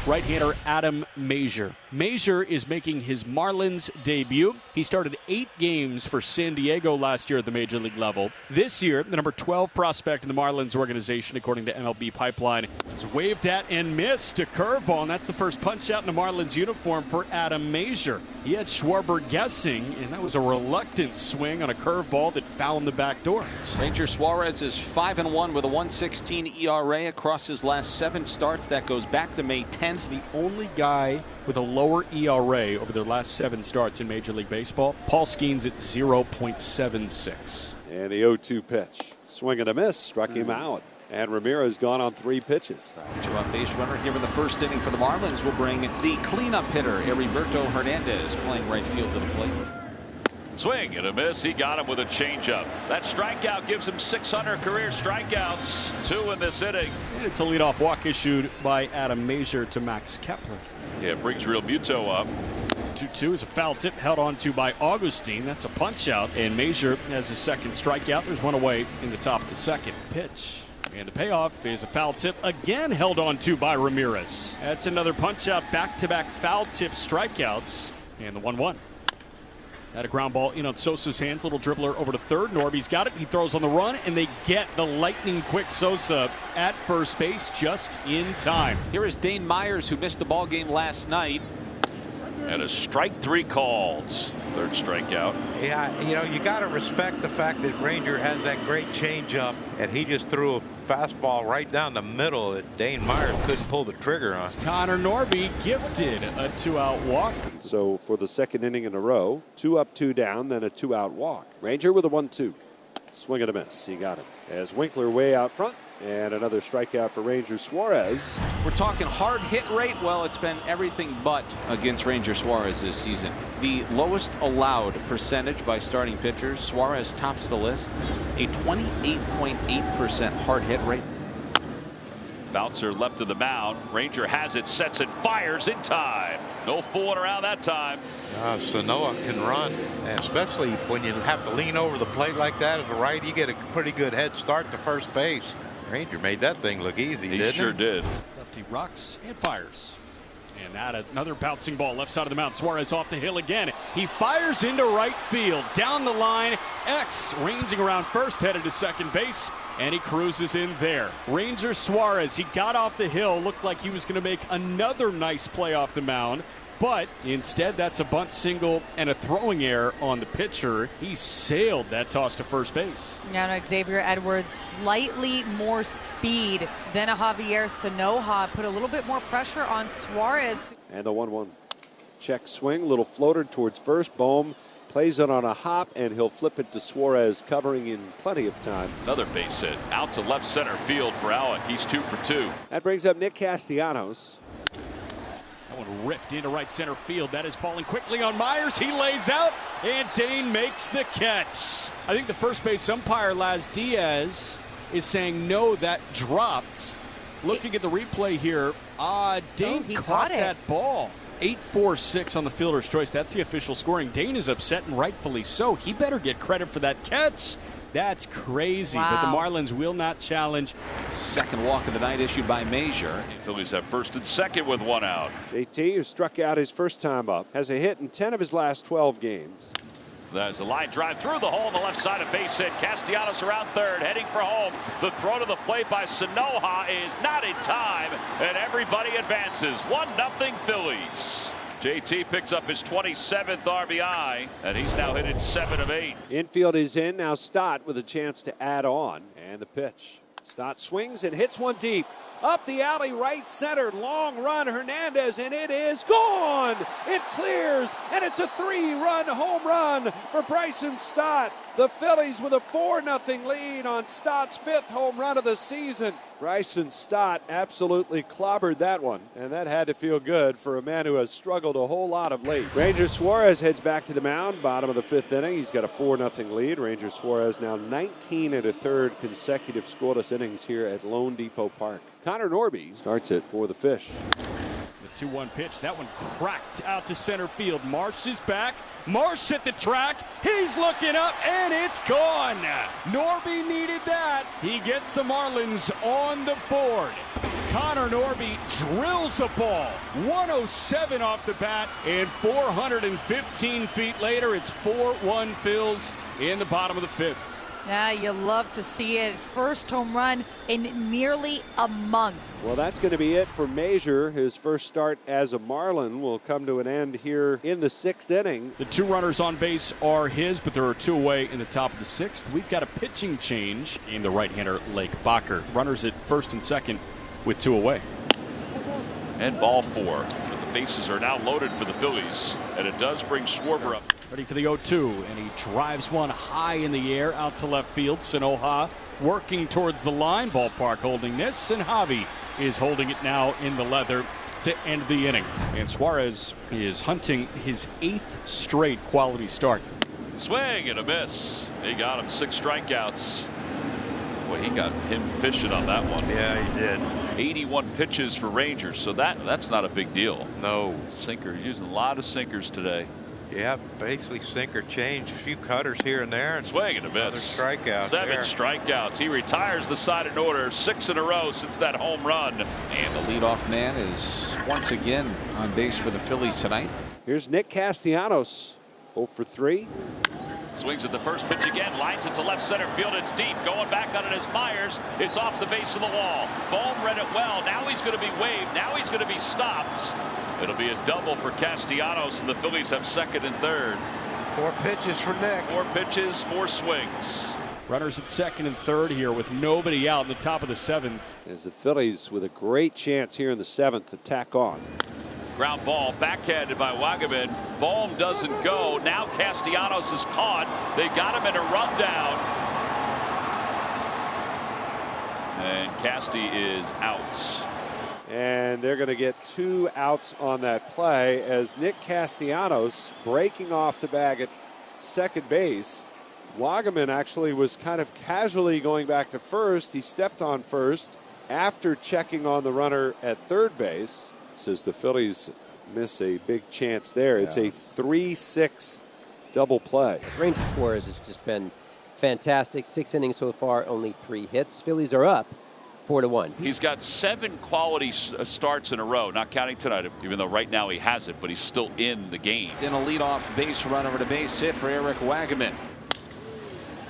right-hander Adam Mazur. Mazur is making his Marlins debut. He started 8 games for San Diego last year at the major league level. This year, the number 12 prospect in the Marlins organization, according to MLB Pipeline, is waved at and missed a curveball, and that's the first punch out in a Marlins uniform for Adam Mazur. He had Schwarber guessing, and that was a reluctant swing on a curveball that found the back door. Ranger Suarez is 5-1 with a 1.16 ERA across his last 7 starts. That goes back to May 10th. The only guy with a lower ERA over their last 7 starts in Major League Baseball. Paul Skeens at 0.76. And the 0-2 pitch. Swing and a miss. Struck him out. And Ramirez gone on 3 pitches. Two-out base runner here in the first inning for the Marlins will bring the cleanup hitter, Heriberto Hernandez, playing right field to the plate. Swing and a miss. He got him with a changeup. That strikeout gives him 600 career strikeouts. 2 in this inning. And it's a leadoff walk issued by Adam Mazur to Max Kepler. Yeah, brings Real Muto up. 2-2 is a foul tip held onto by Augustine. That's a punch out. And Mazur has his second strikeout. There's one away in the top of the second. Pitch. And the payoff is a foul tip again held onto by Ramirez. That's another punch out. Back-to-back foul tip strikeouts. And the 1-1. Had a ground ball in on Sosa's hands. Little dribbler over to third. Norby's got it. He throws on the run, and they get the lightning quick Sosa at first base just in time. Here is Dane Myers, who missed the ball game last night. And a strike 3 called. Third strikeout. Yeah, you know, you got to respect the fact that Ranger has that great changeup, and he just threw a fastball right down the middle that Dane Myers couldn't pull the trigger on. Connor Norby gifted a 2-out walk. So for the second inning in a row, 2 up, 2 down, then a 2-out walk. Ranger with a 1-2. Swing and a miss. He got it. As Winkler way out front. And another strikeout for Ranger Suarez. We're talking hard hit rate. Well, it's been everything but against Ranger Suarez this season. The lowest allowed percentage by starting pitchers. Suarez tops the list. A 28.8% hard hit rate. Bouncer left of the mound. Ranger has it, sets it, fires in time. No fooling around that time. Sanoa can run, especially when you have to lean over the plate like that as a right. You get a pretty good head start to first base. Ranger made that thing look easy, didn't he? Sure did. Lefty rocks and fires. And that another bouncing ball left side of the mound. Suarez off the hill again. He fires into right field. Down the line. X ranging around first, headed to second base. And he cruises in there. Ranger Suarez, he got off the hill. Looked like he was going to make another nice play off the mound. But instead, that's a bunt single and a throwing error on the pitcher. He sailed that toss to first base. Yeah, no, Xavier Edwards, slightly more speed than a Javier Sanoja. Put a little bit more pressure on Suarez. And the 1-1. Check swing, little floater towards first. Bohm plays it on a hop, and he'll flip it to Suarez, covering in plenty of time. Another base hit out to left center field for Alec. He's 2 for 2. That brings up Nick Castellanos. That one ripped into right center field. That is falling quickly on Myers. He lays out, and Dane makes the catch. I think the first base umpire, Laz Diaz, is saying no, that dropped. Looking at the replay here, Dane caught that ball. 8-4-6 on the fielder's choice. That's the official scoring. Dane is upset, and rightfully so. He better get credit for that catch. That's crazy. Wow. But the Marlins will not challenge. Second walk of the night issued by Mazur. The Phillies have first and second with 1 out. JT, who struck out his first time up, has a hit in 10 of his last 12 games. There's a line drive through the hole on the left side of base hit. Castellanos around third, heading for home. The throw to the plate by Sanoja is not in time, and everybody advances. 1-0 Phillies. JT picks up his 27th RBI, and he's now hit it 7 of 8. Infield is in. Now Stott with a chance to add on. And the pitch. Stott swings and hits one deep. Up the alley, right center. Long run, Hernandez, and it is gone. It clears, and it's a 3-run home run for Bryson Stott. The Phillies with a 4-0 lead on Stott's 5th home run of the season. Bryson Stott absolutely clobbered that one, and that had to feel good for a man who has struggled a whole lot of late. Ranger Suarez heads back to the mound, bottom of the 5th inning. He's got a 4-0 lead. Ranger Suarez now 19 1/3 consecutive scoreless innings here at Lone Depot Park. Connor Norby starts it for the Fish. The 2-1 pitch. That one cracked out to center field. Marsh is back. Marsh hit the track. He's looking up, and it's gone. Norby needed that. He gets the Marlins on the board. Connor Norby drills a ball. 107 off the bat, and 415 feet later, it's 4-1 Phils in the bottom of the fifth. Yeah, you love to see it. His first home run in nearly a month. Well, that's going to be it for Major. His first start as a Marlin will come to an end here in the 6th inning. The 2 runners on base are his, but there are 2 away in the top of the 6th. We've got a pitching change in the right-hander, Lake Bacher. Runners at first and second with 2 away. And ball 4. The bases are now loaded for the Phillies, and it does bring Schwarber up. Ready for the 0-2, and he drives one high in the air out to left field. Sanoha working towards the line. Ballpark holding this, and Javi is holding it now in the leather to end the inning. And Suarez is hunting his 8th straight quality start. Swing and a miss. He got him 6 strikeouts. Boy, he got him fishing on that one. Yeah, he did. 81 pitches for Rangers, so that's not a big deal. No. Sinker. He's using a lot of sinkers today. Yeah, basically sinker change, a few cutters here and there. And swing and a miss. Another strikeout. 7 strikeouts. He retires the side in order. 6 in a row since that home run. And the leadoff man is once again on base for the Phillies tonight. Here's Nick Castellanos, 0 for 3. Swings at the first pitch again, lines it to left center field. It's deep. Going back on it is Myers. It's off the base of the wall. Bohm read it well. Now he's going to be waved. Now he's going to be stopped. It'll be a double for Castellanos, and the Phillies have second and third. 4 pitches for Nick. 4 pitches, 4 swings. Runners at second and third here with nobody out in the top of the 7th. As the Phillies with a great chance here in the 7th to tack on. Ground ball backhanded by Wagaman. Bohm doesn't go. Now Castellanos is caught. They got him in a rundown. And Casti is out. And they're going to get 2 outs on that play as Nick Castellanos breaking off the bag at second base. Wagaman actually was kind of casually going back to first. He stepped on first after checking on the runner at third base. Says the Phillies miss a big chance there. It's a 3-6 double play. Ranger Suarez has just been fantastic. 6 innings so far, only 3 hits. Phillies are up 4-1. He's got 7 quality starts in a row, not counting tonight, even though right now he has it, but he's still in the game. Then a leadoff base runner and a base hit for Eric Wagaman.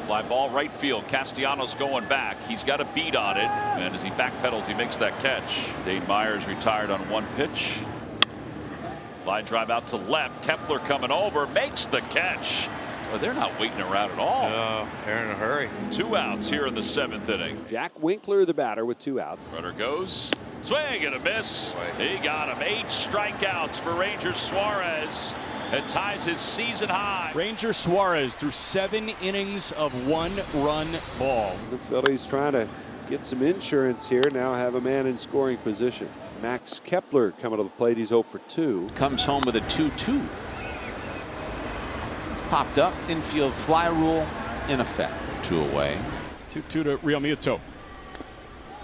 Fly ball right field. Castellanos going back. He's got a beat on it, and as he backpedals, he makes that catch. Dane Myers retired on 1 pitch. Line drive out to left. Kepler coming over, makes the catch. Well, they're not waiting around at all. No, they're in a hurry. 2 outs here in the 7th inning. Jack Winkler, the batter, with 2 outs. Runner goes. Swing and a miss. He got him. 8 strikeouts for Ranger Suarez. It ties his season high. Ranger Suarez through 7 innings of 1-run ball. The Phillies trying to get some insurance here. Now have a man in scoring position. Max Kepler coming to the plate. He's 0 for 2. Comes home with a 2-2. Popped up. Infield fly rule in effect. 2 away. 2-2 to Real Muto.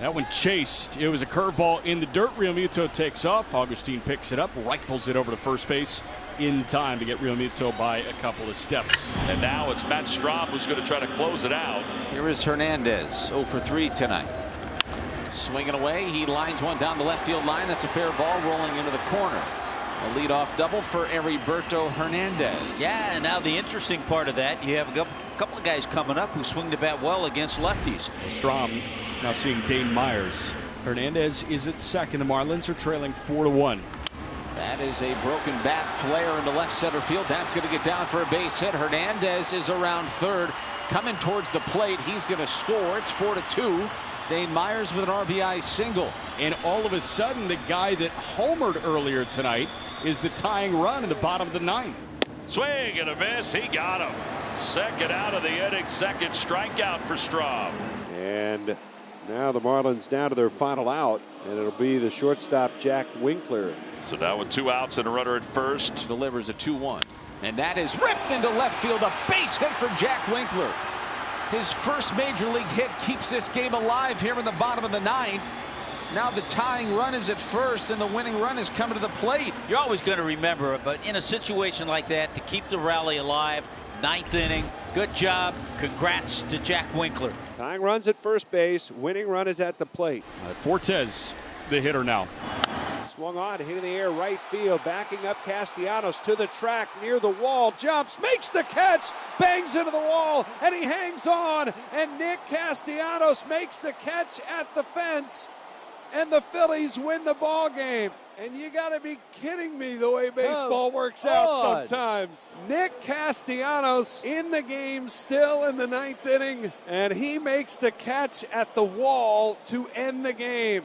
That one chased. It was a curveball in the dirt. Real Muto takes off. Augustine picks it up, rifles it over to first base in time to get Real Muto by a couple of steps. And now it's Matt Strahm who's going to try to close it out. Here is Hernandez, 0 for 3 tonight. Swinging away, he lines one down the left field line. That's a fair ball rolling into the corner. A leadoff double for Heriberto Hernandez. Yeah, and now the interesting part of that, you have a couple of guys coming up who swing the bat well against lefties. Strahm now seeing Dane Myers. Hernandez is at second. The Marlins are trailing 4-1. That is a broken bat flare into left center field. That's going to get down for a base hit. Hernandez is around third, coming towards the plate. He's going to score. It's 4-2. Dane Myers with an RBI single. And all of a sudden, the guy that homered earlier tonight is the tying run in the bottom of the 9th. Swing and a miss. He got him. Second out of the inning. Second strikeout for Strahm. And now the Marlins down to their final out, and it'll be the shortstop Jack Winkler. So now with 2 outs and a runner at first. Delivers a 2-1. And that is ripped into left field. A base hit for Jack Winkler. His first major league hit keeps this game alive here in the bottom of the 9th. Now the tying run is at first, and the winning run is coming to the plate. You're always going to remember it, but in a situation like that, to keep the rally alive, 9th inning, good job. Congrats to Jack Winkler. Tying runs at first base. Winning run is at the plate. Fortes the hitter now. Swung on, hit in the air, right field, backing up Castellanos to the track, near the wall, jumps, makes the catch, bangs into the wall, and he hangs on, and Nick Castellanos makes the catch at the fence, and the Phillies win the ball game. And you got to be kidding me the way baseball works out sometimes. Nick Castellanos in the game still in the 9th inning, and he makes the catch at the wall to end the game.